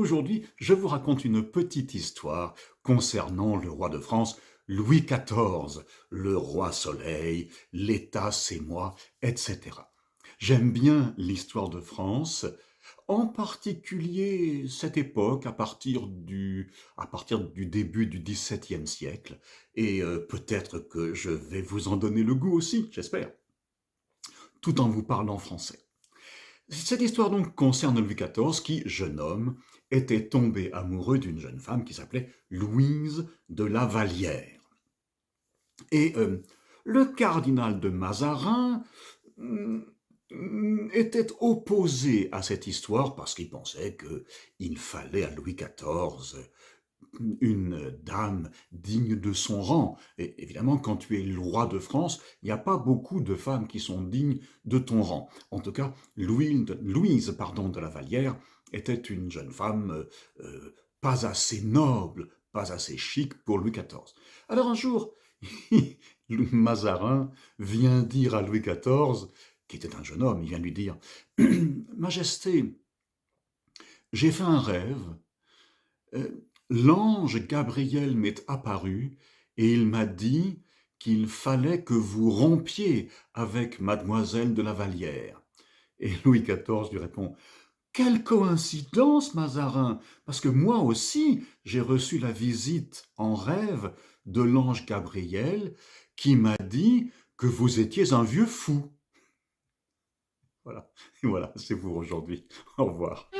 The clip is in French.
aujourd'hui, je vous raconte une petite histoire concernant le roi de France, Louis XIV, le roi soleil, l'État c'est moi, etc. J'aime bien l'histoire de France, en particulier cette époque à partir du début du XVIIe siècle, et peut-être que je vais vous en donner le goût aussi, j'espère, tout en vous parlant français. Cette histoire donc concerne Louis XIV qui, jeune homme, était tombé amoureux d'une jeune femme qui s'appelait Louise de la Vallière. Et le cardinal de Mazarin mm, était opposé à cette histoire parce qu'il pensait qu'il fallait à Louis XIV une dame digne de son rang. Et évidemment, quand tu es le roi de France, il n'y a pas beaucoup de femmes qui sont dignes de ton rang. En tout cas, Louise de la Vallière était une jeune femme pas assez noble, pas assez chic pour Louis XIV. Alors un jour, Mazarin vient dire à Louis XIV, qui était un jeune homme, il vient lui dire « Majesté, j'ai fait un rêve, euh, l'ange Gabriel m'est apparu et il m'a dit qu'il fallait que vous rompiez avec mademoiselle de la Vallière. » Et Louis XIV lui répond « Quelle coïncidence, Mazarin, parce que moi aussi j'ai reçu la visite en rêve de l'ange Gabriel qui m'a dit que vous étiez un vieux fou. » Voilà, et voilà, c'est pour aujourd'hui. Au revoir.